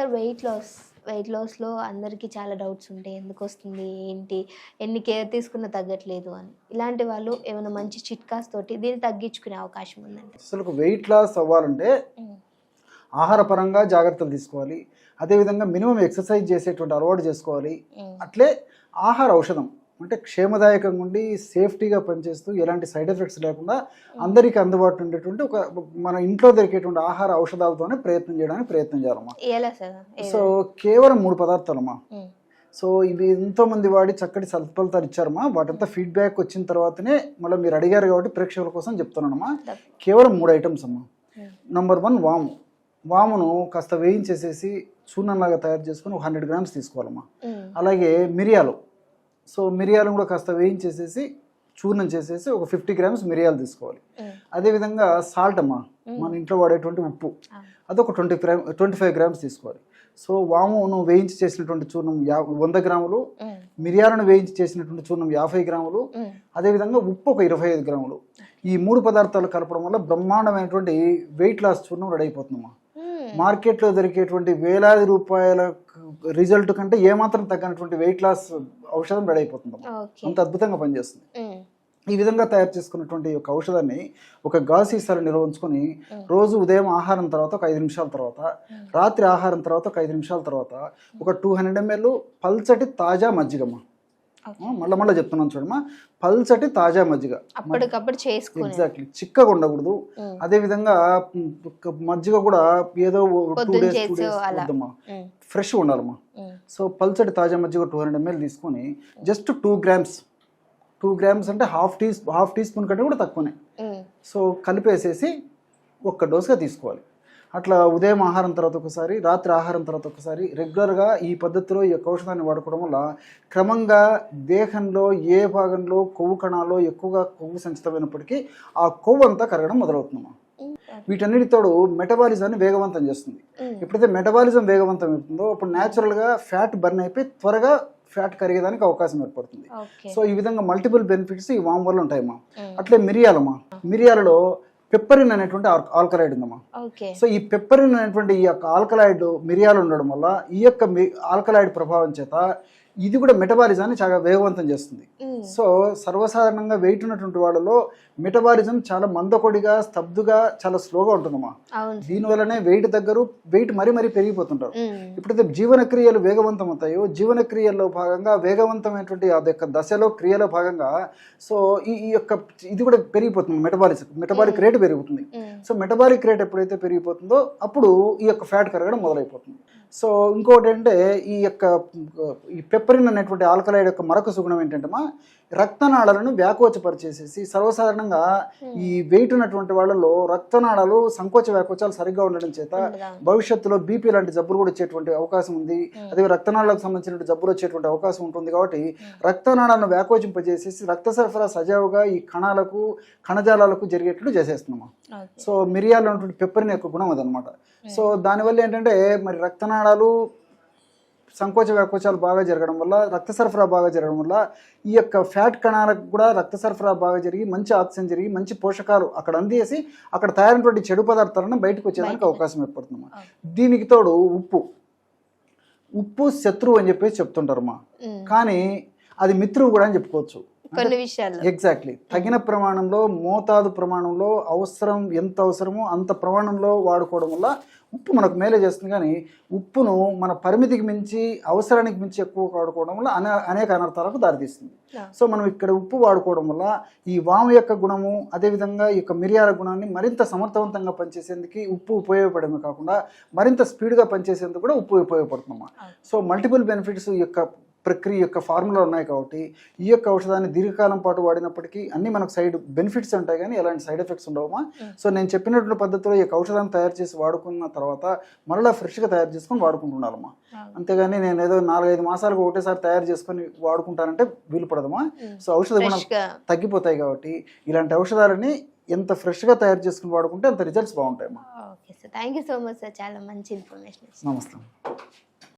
Sir wait లాస్‌లో అందరికీ చాలా doubts ఉంటాయి. ఎందుకొస్తుంది? ఏంటి? ఎన్ని కేర్ తీసుకున్నా తగ్గట్లేదు అని. ఇలాంటి వాళ్ళు ఏమైనా మంచి చిట్కాస్ తోటి దీన్ని తగ్గించుకునే అవకాశం ఉందండి. అసలు వెయిట్ లాస్ అవ్వాలంటే ఆహార పరంగా జాగ్రత్తలు తీసుకోవాలి. అదేవిధంగా మినిమం ఎక్సర్సైజ్ చేసేటువంటి అలవాటు చేసుకోవాలి. అట్లే ఆహార ఔషధం అంటే క్షేమదాయకంగా ఉండి సేఫ్టీగా పనిచేస్తూ ఎలాంటి సైడ్ ఎఫెక్ట్స్ లేకుండా అందరికీ అందుబాటులో ఉండేటువంటి ఒక మన ఇంట్లో దొరికేటువంటి ఆహార ఔషధాలతోనే ప్రయత్నం చేయాలమ్మా. సో కేవలం 3 పదార్థాలమ్మా. సో ఇవి ఎంతోమంది వాడి చక్కటి సత్ఫలితాలు ఇచ్చారమ్మా. వాటంతా ఫీడ్బ్యాక్ వచ్చిన తర్వాతనే మళ్ళీ మీరు అడిగారు కాబట్టి ప్రేక్షకుల కోసం చెప్తున్నానమ్మా. కేవలం 3 ఐటమ్స్ అమ్మా. నంబర్ 1 వామును కాస్త వేయించేసేసి చూర్ణంలాగా తయారు చేసుకుని 100 గ్రామ్స్ తీసుకోవాలమ్మా. అలాగే మిరియాలు మిరియాలను కూడా కాస్త వేయించేసేసి చూర్ణం చేసేసి ఒక 50 గ్రామ్స్ మిరియాలు తీసుకోవాలి. అదేవిధంగా సాల్ట్ అమ్మా, మన ఇంట్లో వాడేటువంటి ఉప్పు అదొక 25 గ్రామ్స్ తీసుకోవాలి. సో వామును వేయించి చేసినటువంటి చూర్ణం 100 గ్రాములు, మిరియాలను వేయించి చేసినటువంటి చూర్ణం 50 గ్రాములు, అదేవిధంగా ఉప్పు ఒక 25 గ్రాములు. ఈ 3 పదార్థాలు కలపడం వల్ల బ్రహ్మాండమైనటువంటి వెయిట్ లాస్ చూర్ణం రెడీ అయిపోతుందమ్మా. మార్కెట్లో దొరికేటువంటి వేలాది రూపాయల రిజల్ట్ కంటే ఏమాత్రం తగ్గనటువంటి వెయిట్ లాస్ ఔషధం రెడీ అయిపోతుందమ్మా. అంత అద్భుతంగా పనిచేస్తుంది. ఈ విధంగా తయారు చేసుకున్నటువంటి ఒక ఔషధాన్ని ఒక గాజు సీసాలో నిల్వ ఉంచుకొని రోజు ఉదయం ఆహారం తర్వాత ఒక 5 నిమిషాల తర్వాత, రాత్రి ఆహారం తర్వాత ఒక 5 నిమిషాల తర్వాత ఒక 200 ml పల్చటి తాజా మజ్జిగమ్మ. మళ్ళీ చెప్తున్నాను చూడమ్మా, పల్చటి తాజా మజ్జిగ ఎగ్జాక్ట్లీ చిక్కగా ఉండకూడదు. అదే విధంగా మజ్జిగ కూడా ఏదో 2 days వద్దమ్మా, ఫ్రెష్ ఉండాలమ్మా. సో పల్చటి తాజా మజ్జిగ 200 ml తీసుకొని జస్ట్ 2 గ్రామ్స్ అంటే హాఫ్ టీ స్పూన్ కంటే కూడా తక్కువనే. సో కలిపేసేసి ఒక్క డోస్గా తీసుకోవాలి. అట్లా ఉదయం ఆహారం తర్వాత ఒకసారి, రాత్రి ఆహారం తర్వాత ఒకసారి రెగ్యులర్గా ఈ పద్ధతిలో ఈ యొక్క ఔషధాన్ని వాడుకోవడం వల్ల క్రమంగా దేహంలో ఏ భాగంలో కొవ్వు కణాల్లో ఎక్కువగా కొవ్వు సంచితమైనప్పటికీ ఆ కొవ్వు అంతా కరగడం మొదలవుతుందమ్మా. వీటన్నిటితోడు మెటబాలిజాన్ని వేగవంతం చేస్తుంది. ఎప్పుడైతే మెటబాలిజం వేగవంతం అవుతుందో అప్పుడు న్యాచురల్గా ఫ్యాట్ బర్న్ అయిపోయి త్వరగా ఫ్యాట్ కరిగేదానికి అవకాశం ఏర్పడుతుంది. సో ఈ విధంగా మల్టిపుల్ బెనిఫిట్స్ ఈ వామ్ వల్ల ఉంటాయమ్మా. అట్లే మిరియాలలో పెప్పరిన్ అనేటువంటి ఆల్కలాయిడ్ ఉందమ్మా. సో ఈ పెప్పరిన్ అనేటువంటి ఈ యొక్క ఆల్కలాయిడ్ మిరియాలు ఉండడం వల్ల ఈ యొక్క ఆల్కలాయిడ్ ప్రభావం చేత ఇది కూడా మెటబాలిజాన్ని చాలా వేగవంతం చేస్తుంది. సో సర్వసాధారణంగా వెయిట్ ఉన్నటువంటి వాళ్ళలో మెటబాలిజం చాలా మందకొడిగా, స్తబ్దుగా, చాలా స్లోగా ఉంటుందమ్మా. దీనివల్లనే వెయిట్ మరీ పెరిగిపోతుంటారు. ఎప్పుడైతే జీవనక్రియలు వేగవంతం అవుతాయో జీవనక్రియల్లో భాగంగా వేగవంతమైనటువంటి ఆ యొక్క దశలో క్రియలో భాగంగా సో ఈ యొక్క ఇది కూడా పెరిగిపోతుంది. మెటబాలిక్ రేట్ పెరుగుతుంది. సో మెటబాలిక్ రేట్ ఎప్పుడైతే పెరిగిపోతుందో అప్పుడు ఈ యొక్క ఫ్యాట్ కరగడం మొదలైపోతుంది. సో ఇంకోటి అంటే ఈ యొక్క ఈ పెప్పరిన్ అనేటువంటి ఆల్కలాయిడ్ యొక్క మరొక సుగుణం ఏంటంటే రక్తనాళాలను వ్యాకోచపరిచేసేసి సర్వసాధారణంగా ఈ వెయిట్ ఉన్నటువంటి వాళ్ళలో రక్తనాళాలు సంకోచ వ్యాకోచాలు సరిగ్గా ఉండడం చేత భవిష్యత్తులో బీపీ లాంటి జబ్బులు కూడా వచ్చేటువంటి అవకాశం ఉంది. అదే రక్తనాళాలకు సంబంధించిన జబ్బులు వచ్చేటువంటి అవకాశం ఉంటుంది. కాబట్టి రక్తనాళాలను వ్యాకోచింపజేసేసి రక్త సరఫరా సజావుగా ఈ కణాలకు కణజాలాలకు జరిగేట్లు చేసేస్తున్నాము. సో మిరియాలో ఉన్నటువంటి పెప్పరిన్ యొక్క గుణం అదనమాట. సో దానివల్ల ఏంటంటే మరి రక్తనాళాలు సంకోచ వ్యాకోచాలు బాగా జరగడం వల్ల రక్త సరఫరా బాగా జరగడం వల్ల ఈ యొక్క ఫ్యాట్ కణాలకు కూడా రక్త సరఫరా బాగా జరిగి మంచి ఆక్సిజన్ జరిగి మంచి పోషకాలు అక్కడ అందేసి అక్కడ తయారైనటువంటి చెడు పదార్థాలను బయటకు వచ్చేదానికి అవకాశం ఏర్పడుతుంది. దీనికి తోడు ఉప్పు శత్రువు అని చెప్పేసి చెప్తుంటారమ్మా. కానీ అది మిత్రువు కూడా అని చెప్పుకోవచ్చు. ఎగ్జాక్ట్లీ తగిన ప్రమాణంలో, మోతాదు ప్రమాణంలో, ఎంత అవసరమో అంత ప్రమాణంలో వాడుకోవడం వల్ల ఉప్పు మనకు మేలే చేస్తుంది. కానీ ఉప్పును మన పరిమితికి మించి అవసరానికి మించి ఎక్కువ వాడుకోవడం వల్ల అనేక అనర్థాలకు దారితీస్తుంది. సో మనం ఇక్కడ ఉప్పు వాడుకోవడం వల్ల ఈ వాము యొక్క గుణము, అదేవిధంగా ఈ యొక్క మిరియాల గుణాన్ని మరింత సమర్థవంతంగా పనిచేసేందుకు ఉప్పు ఉపయోగపడమే కాకుండా మరింత స్పీడ్గా పనిచేసేందుకు కూడా ఉప్పు ఉపయోగపడుతుందన్నమా. సో మల్టిపుల్ బెనిఫిట్స్ ఈ యొక్క ప్రక్రియ యొక్క ఫార్ములా ఉన్నాయి. కాబట్టి ఈ యొక్క ఔషధాన్ని దీర్ఘకాలం పాటు వాడినప్పటికీ అన్ని మనకు సైడ్ బెనిఫిట్స్ ఉంటాయి కానీ ఎలాంటి సైడ్ ఎఫెక్ట్స్ ఉండవమ్మా. సో నేను చెప్పినటువంటి పద్ధతిలో ఈ యొక్క ఔషధాన్ని తయారు చేసి వాడుకున్న తర్వాత మరలా ఫ్రెష్గా తయారు చేసుకొని వాడుకుంటున్నారమ్మా. అంతేగాని నేను ఏదో 4-5 మాసాలకు ఒకటేసారి తయారు చేసుకొని వాడుకుంటానంటే వీలు పడదమ్మా. సో ఔషధ గుణం తగ్గిపోతాయి. కాబట్టి ఇలాంటి ఔషధాలని ఎంత ఫ్రెష్గా తయారు చేసుకుని వాడుకుంటే అంత రిజల్ట్స్ బాగుంటాయమ్మా. Thank you so much sir, చాలా మంచి ఇన్ఫర్మేషన్. నమస్తే.